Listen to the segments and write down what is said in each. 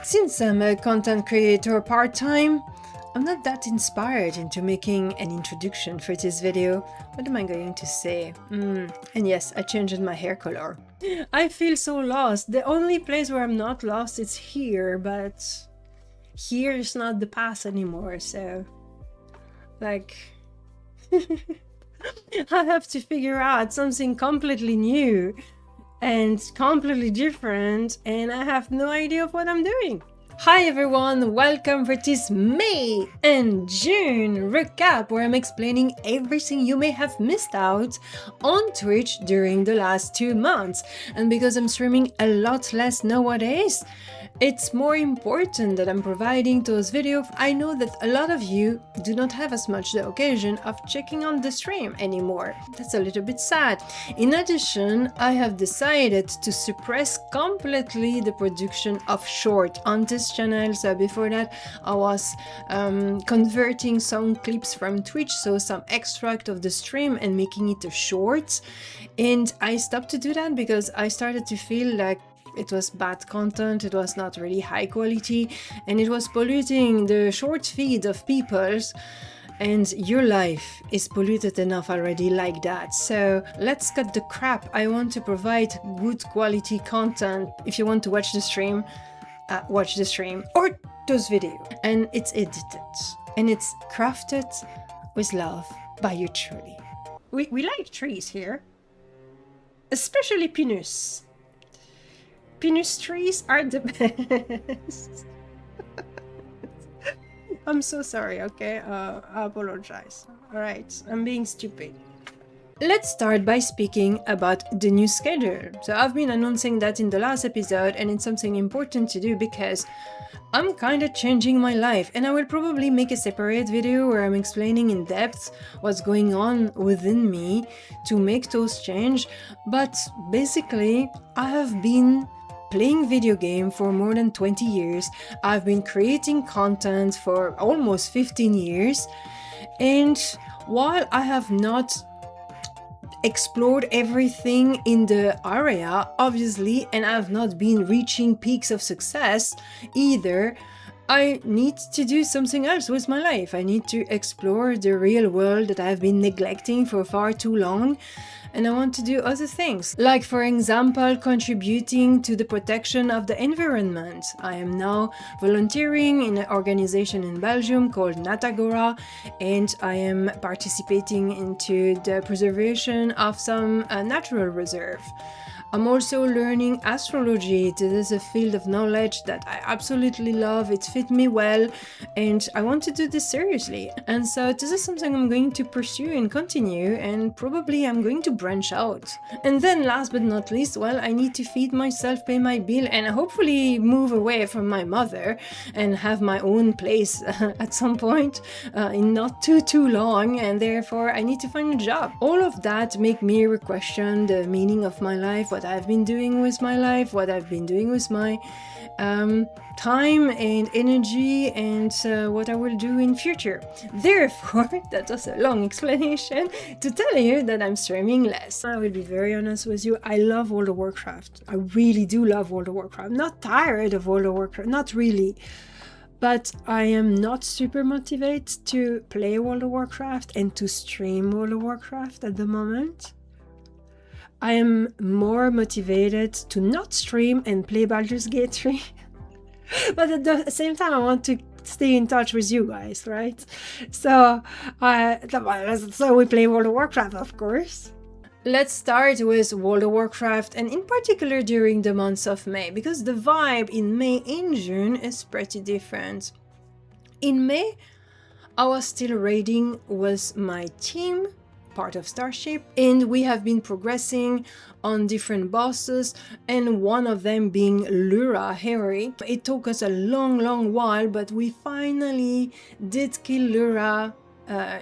Since I'm a content creator part-time, I'm not that inspired into making an introduction for this video. What am I going to say? And yes, I changed my hair color. I feel so lost. The only place where I'm not lost is here, but here is not the past anymore, so like I have to figure out something completely new and completely different, and I have no idea of what I'm doing. Hi everyone, welcome for this May and June recap where I'm explaining everything you may have missed out on Twitch during the last 2 months. And because I'm streaming a lot less nowadays, it's more important that I'm providing those videos. I know that a lot of you do not have as much the occasion of checking on the stream anymore. That's a little bit sad. In addition, I have decided to suppress completely the production of short on this channel. So before that, I was converting some clips from Twitch, so some extract of the stream and making it a short. And I stopped to do that because I started to feel like it was bad content, it was not really high quality, and it was polluting the short feed of people's, and your life is polluted enough already like that. So let's cut the crap. I want to provide good quality content. If you want to watch the stream or those videos. And it's edited and it's crafted with love by you truly. We like trees here, especially pinus. Pinus trees are the best. I'm so sorry, okay? I apologize. Alright, I'm being stupid. Let's start by speaking about the new schedule. So I've been announcing that in the last episode, and it's something important to do because I'm kind of changing my life, and I will probably make a separate video where I'm explaining in depth what's going on within me to make those change. But basically, I have been playing video game for more than 20 years. I've been creating content for almost 15 years. And while I have not explored everything in the area, obviously, and I've not been reaching peaks of success either, I need to do something else with my life. I need to explore the real world that I've been neglecting for far too long. And I want to do other things, like for example, contributing to the protection of the environment. I am now volunteering in an organization in Belgium called Natagora, and I am participating into the preservation of some natural reserve. I'm also learning astrology. This is a field of knowledge that I absolutely love. It fit me well, and I want to do this seriously. And so this is something I'm going to pursue and continue, and probably I'm going to branch out. And then last but not least, well, I need to feed myself, pay my bill, and hopefully move away from my mother and have my own place at some point in not too long, and therefore I need to find a job. All of that make me question the meaning of my life, what I've been doing with my life, what I've been doing with my time and energy, and what I will do in future. Therefore, that was a long explanation to tell you that I'm streaming less. I will be very honest with you, I love World of Warcraft. I really do love World of Warcraft. I'm not tired of World of Warcraft, not really. But I am not super motivated to play World of Warcraft and to stream World of Warcraft at the moment. I am more motivated to not stream and play Baldur's Gate 3. But at the same time, I want to stay in touch with you guys, right? So we play World of Warcraft, of course. Let's start with World of Warcraft, and in particular during the months of May, because the vibe in May and June is pretty different. In May, I was still raiding with my team, part of Starship, and we have been progressing on different bosses, and one of them being Lura Harry. It took us a long while, but we finally did kill Lura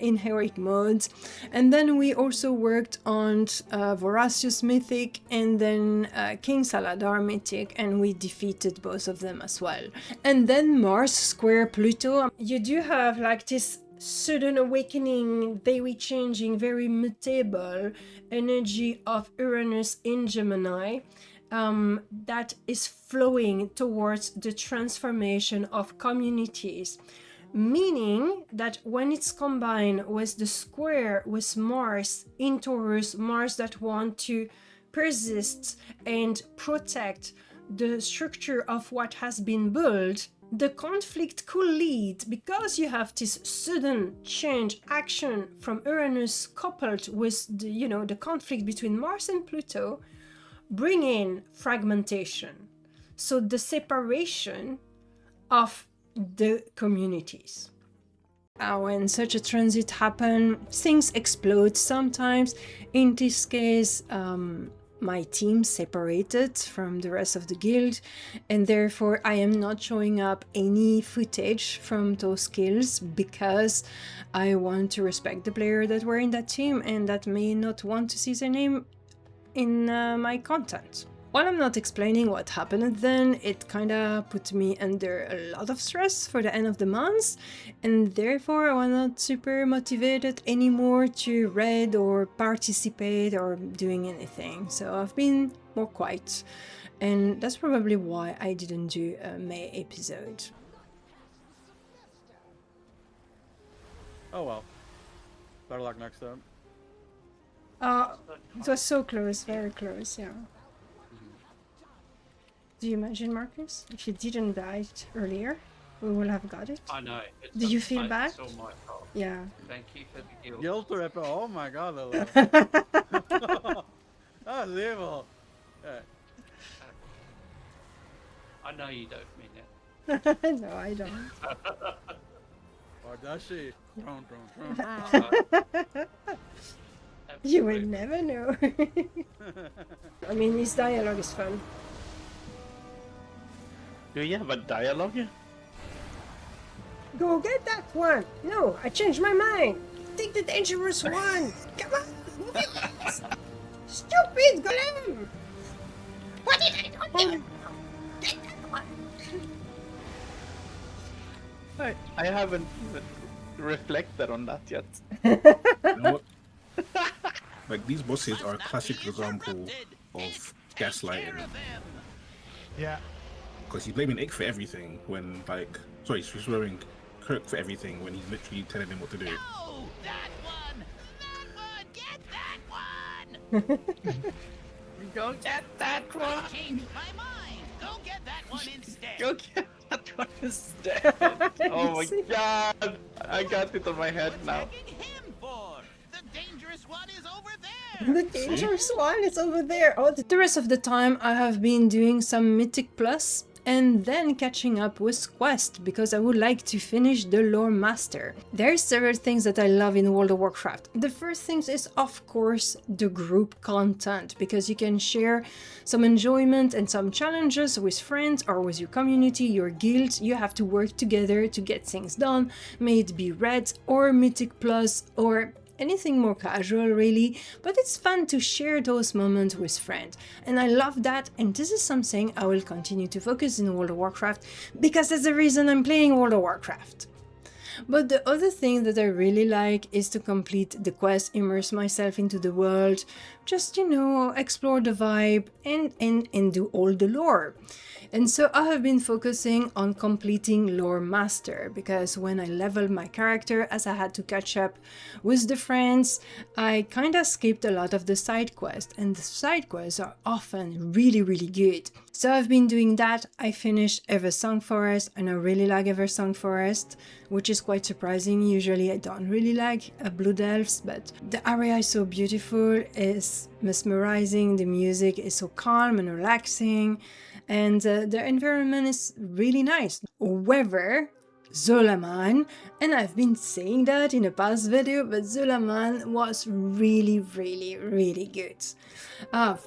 in heroic modes. And then we also worked on Voracious Mythic and then King Saladar Mythic, and we defeated both of them as well. And then Mars square Pluto. You do have like this sudden awakening, very changing, very mutable energy of Uranus in Gemini, that is flowing towards the transformation of communities. Meaning that when it's combined with the square with Mars in Taurus, Mars that want to persist and protect the structure of what has been built, the conflict could lead, because you have this sudden change action from Uranus coupled with the conflict between Mars and Pluto, bring in fragmentation. So the separation of the communities. When such a transit happens, things explode sometimes. In this case, my team separated from the rest of the guild, and therefore I am not showing up any footage from those kills because I want to respect the player that were in that team and that may not want to see their name in my content. While I'm not explaining what happened then, it kinda put me under a lot of stress for the end of the month, and therefore I was not super motivated anymore to read or participate or doing anything. So I've been more quiet, and that's probably why I didn't do a May episode. Oh well. Better luck next time. It was so close, very close, yeah. Do you imagine, Marcus? If you didn't die earlier, we will have got it. I know. Do you feel bad? It's all my fault. Yeah. Thank you for the guilt. Guilt trip. Oh my god, Elloa. That's evil. Yeah. I know you don't mean it. No, I don't. Or does she? You will never know. I mean, his dialogue is fun. Do you have a dialogue? Go get that one! No, I changed my mind! Take the dangerous one! Come on! Move it! Stupid golem! What did I do? Get that one! I haven't even reflected on that yet. You know what? Like, these bosses are a classic example of gaslighting. Yeah. Because he's blaming Ick for everything when, like, sorry, he's swearing Kirk for everything when he's literally telling him what to do. No! That one! That one! Get that one! Go get that one! Changed my mind! Go get that one instead! Go get that one instead! Oh my god! I got it on my head now. Attacking him for? The dangerous one is over there! The dangerous one is over there! Oh, the rest of the time I have been doing some Mythic Plus and then catching up with Quest because I would like to finish the Loremaster. There's several things that I love in World of Warcraft. The first thing is, of course, the group content, because you can share some enjoyment and some challenges with friends or with your community, your guild. You have to work together to get things done, may it be Red or Mythic Plus or anything more casual really, but it's fun to share those moments with friends, and I love that, and this is something I will continue to focus in World of Warcraft because that's the reason I'm playing World of Warcraft. But the other thing that I really like is to complete the quest, immerse myself into the world, just, explore the vibe and do all the lore. And so I have been focusing on completing Loremaster, because when I leveled my character, as I had to catch up with the friends, I kinda skipped a lot of the side quests, and the side quests are often really, really good. So I've been doing that. I finished Eversong Forest, and I really like Eversong Forest, which is quite surprising. Usually I don't really like Blood Elves, but the area is so beautiful, it's mesmerizing, the music is so calm and relaxing, and the environment is really nice. However, Zolaman, and I've been saying that in a past video, but Zolaman was really, really, really good.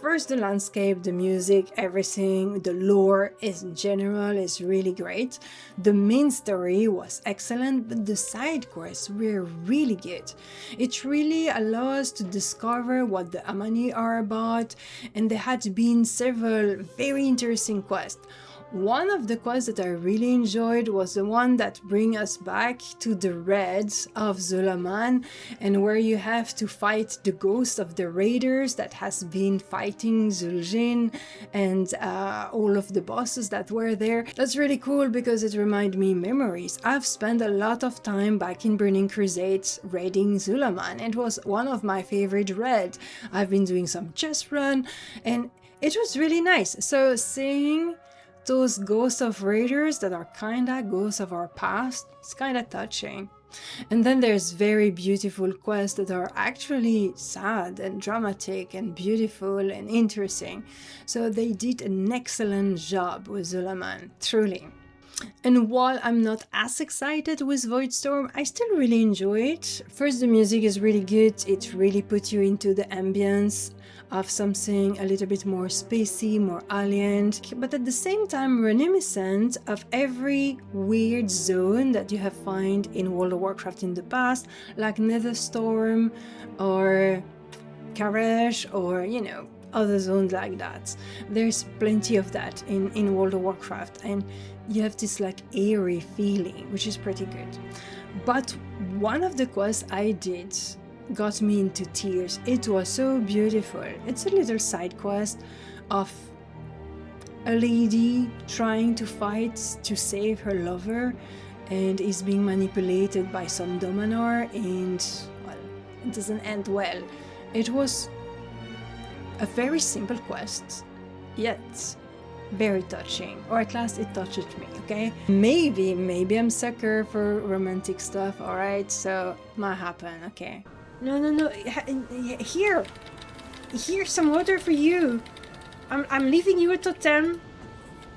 First, the landscape, the music, everything, the lore in general is really great. The main story was excellent, but the side quests were really good. It really allowed us to discover what the Amani are about, and there had been several very interesting quests. One of the quests that I really enjoyed was the one that bring us back to the Reds of Zulaman, and where you have to fight the ghost of the raiders that has been fighting Zul'jin and all of the bosses that were there. That's really cool because it reminded me memories. I've spent a lot of time back in Burning Crusades raiding Zulaman. It was one of my favorite raids. I've been doing some chess run and it was really nice. So seeing those ghosts of raiders that are kinda ghosts of our past, it's kinda touching. And then there's very beautiful quests that are actually sad and dramatic and beautiful and interesting. So they did an excellent job with Zulaman, truly. And while I'm not as excited with Voidstorm, I still really enjoy it. First, the music is really good, it really puts you into the ambience of something a little bit more spacey, more alien, but at the same time reminiscent of every weird zone that you have found in World of Warcraft in the past, like Netherstorm or Karesh or, you know, other zones like that. There's plenty of that in World of Warcraft, and you have this like eerie feeling, which is pretty good. But one of the quests I did got me into tears. It was so beautiful. It's a little side quest of a lady trying to fight to save her lover and is being manipulated by some Dominar, and well, it doesn't end well. It was a very simple quest, yet very touching, or at last it touched me, okay? Maybe I'm sucker for romantic stuff, alright? So, might happen, okay? No, here's some water for you. I'm leaving you a totem.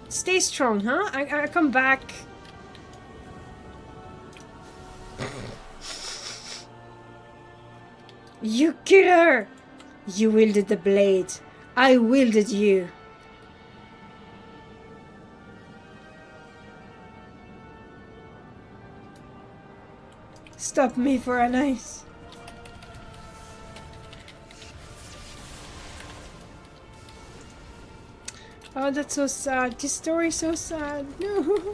Stay strong, huh? I come back. You killer! You wielded the blade. I wielded you. Stop me for a nice. Oh, that's so sad. This story is so sad. No.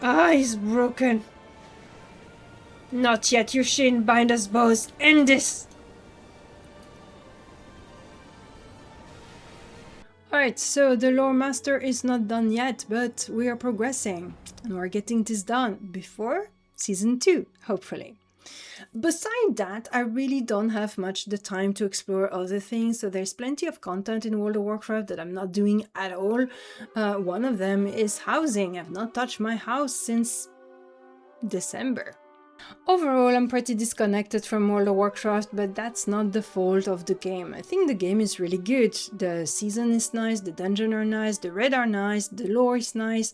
Ah, he's broken. Not yet, you shouldn't bind us both. End this. Alright, so the Loremaster is not done yet, but we are progressing. And we're getting this done before Season 2, hopefully. Beside that, I really don't have much the time to explore other things, so there's plenty of content in World of Warcraft that I'm not doing at all. One of them is housing. I've not touched my house since December. Overall, I'm pretty disconnected from World of Warcraft, but that's not the fault of the game. I think the game is really good. The season is nice, the dungeons are nice, the raid are nice, the lore is nice.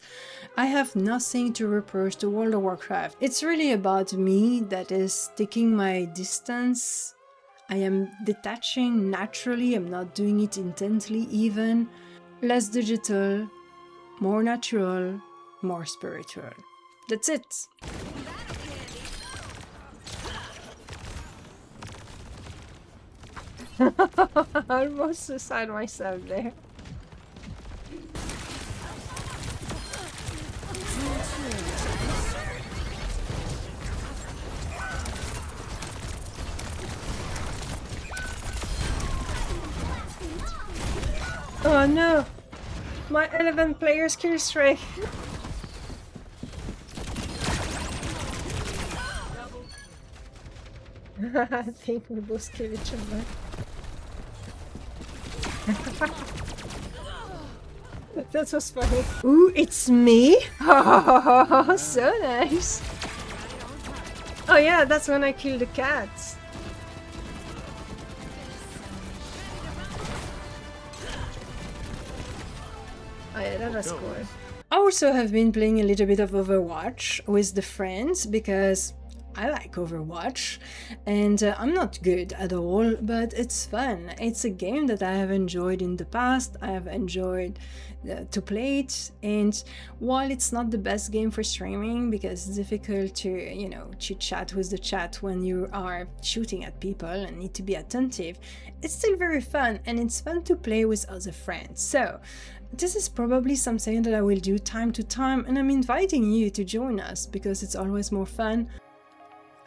I have nothing to reproach to World of Warcraft. It's really about me that is taking my distance. I am detaching naturally, I'm not doing it intently even. Less digital, more natural, more spiritual. That's it. I almost suicide myself there. Oh no! My 11 players kill streak! I think we both kill each other. That was funny. Ooh, it's me? Oh, so nice. Oh yeah, that's when I killed the cats. Oh yeah, that was cool. I also have been playing a little bit of Overwatch with the friends because I like Overwatch, and I'm not good at all, but it's fun. It's a game that I have enjoyed in the past. I have enjoyed to play it, and while it's not the best game for streaming because it's difficult to, you know, chit chat with the chat when you are shooting at people and need to be attentive, it's still very fun, and it's fun to play with other friends. So this is probably something that I will do time to time, and I'm inviting you to join us because it's always more fun.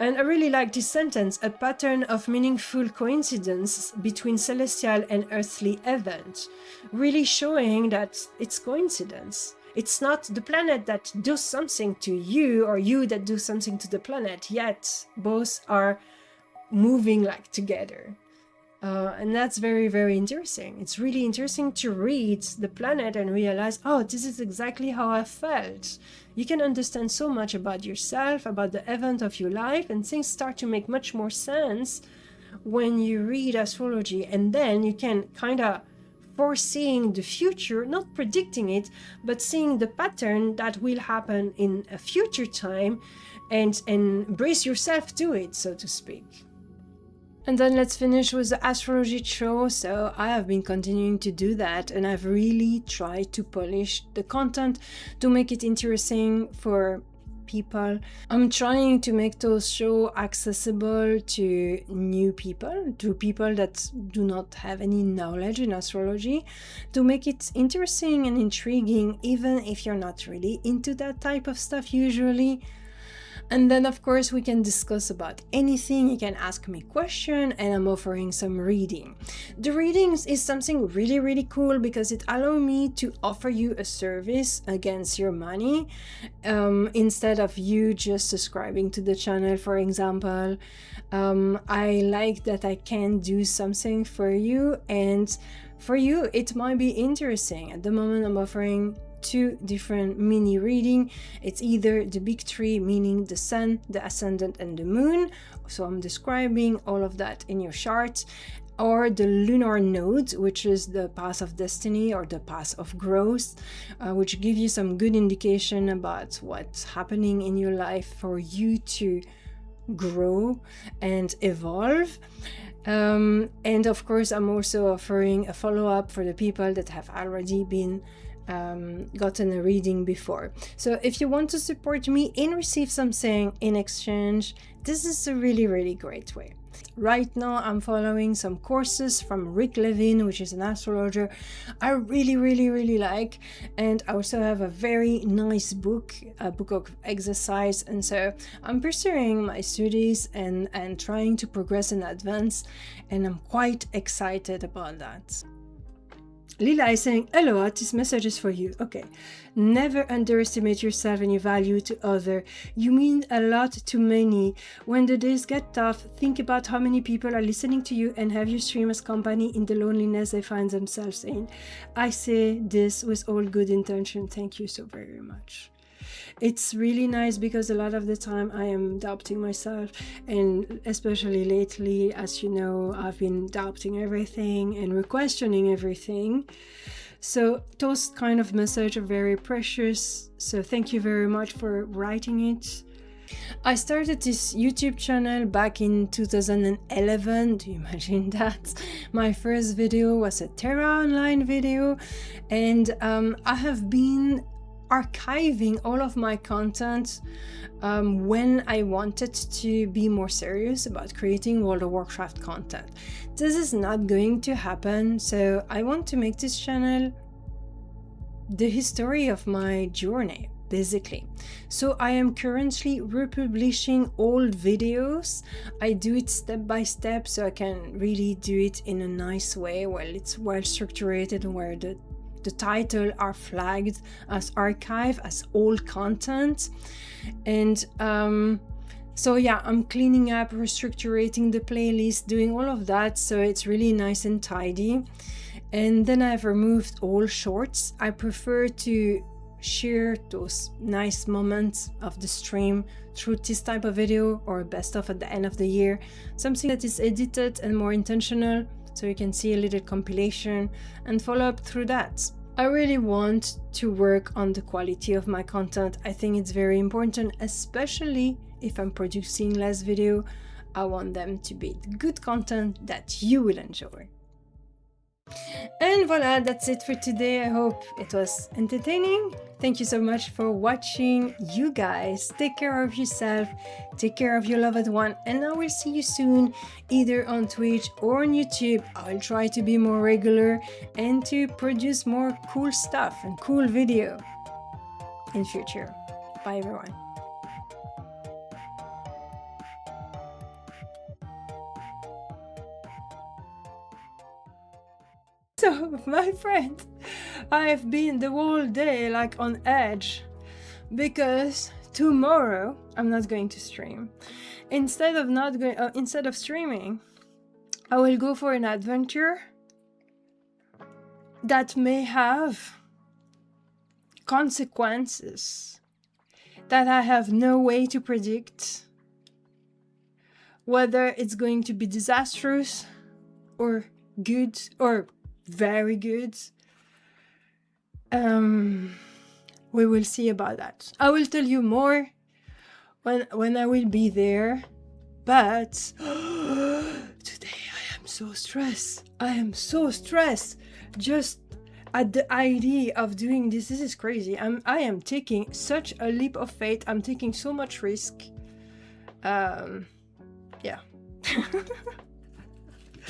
And I really like this sentence: a pattern of meaningful coincidence between celestial and earthly events, really showing that it's coincidence. It's not the planet that does something to you or you that do something to the planet, yet both are moving like together. And that's very, very interesting. It's really interesting to read the planet and realize, oh, this is exactly how I felt. You can understand so much about yourself, about the event of your life, and things start to make much more sense when you read astrology, and then you can kind of foreseeing the future, not predicting it, but seeing the pattern that will happen in a future time and brace yourself to it, so to speak. And then let's finish with the astrology show. So I have been continuing to do that, and I've really tried to polish the content to make it interesting for people. I'm trying to make those shows accessible to new people, to people that do not have any knowledge in astrology, to make it interesting and intriguing, even if you're not really into that type of stuff usually. And then of course we can discuss about anything. You can ask me questions, and I'm offering some reading. The readings is something really, really cool because it allows me to offer you a service against your money, instead of you just subscribing to the channel, for example. I like that I can do something for you, and for you it might be interesting. At the moment I'm offering 2 different mini reading. It's either the big 3, meaning the sun, the ascendant, and the moon, so I'm describing all of that in your chart, or the lunar nodes, which is the path of destiny or the path of growth, which give you some good indication about what's happening in your life for you to grow and evolve. And of course I'm also offering a follow-up for the people that have already been gotten a reading before. So if you want to support me and receive something in exchange, this is a really, really great way. Right now I'm following some courses from Rick Levin, which is an astrologer I really, really, really like, and I also have a very nice book, a book of exercise, and so I'm pursuing my studies and trying to progress and advance, and I'm quite excited about that. Lila is saying, Elloa, this message is for you. Okay. Never underestimate yourself and your value to others. You mean a lot to many. When the days get tough, think about how many people are listening to you and have you stream as company in the loneliness they find themselves in. I say this with all good intention. Thank you so very much. It's really nice because a lot of the time I am doubting myself, and especially lately, as you know, I've been doubting everything and questioning everything. So those kind of messages are very precious. So thank you very much for writing it. I started this YouTube channel back in 2011. Do you imagine that? My first video was a Terra Online video, and I have been archiving all of my content when I wanted to be more serious about creating World of Warcraft content. This is not going to happen, so I want to make this channel the history of my journey, basically. So I am currently republishing old videos. I do it step by step so I can really do it in a nice way, while it's well structured and where the title are flagged as archive, as old content. And so yeah, I'm cleaning up, restructuring the playlist, doing all of that, so it's really nice and tidy. And then I've removed all shorts. I prefer to share those nice moments of the stream through this type of video, or best of at the end of the year, something that is edited and more intentional, so you can see a little compilation and follow up through that. I really want to work on the quality of my content. I think it's very important, especially if I'm producing less video, I want them to be good content that you will enjoy. And voila, that's it for today. I hope it was entertaining. Thank you so much for watching. You guys, take care of yourself, take care of your loved one, and I will see you soon, either on Twitch or on YouTube. I'll try to be more regular and to produce more cool stuff and cool video in future. Bye everyone. So, my friend, I've been the whole day like on edge because tomorrow I'm not going to stream. Instead of streaming, I will go for an adventure that may have consequences that I have no way to predict, whether it's going to be disastrous or good or very good. We will see about that. I will tell you more when I will be there, but today I am so stressed. I am so stressed just at the idea of doing this. This is crazy. I am taking such a leap of faith. I'm taking so much risk. Yeah.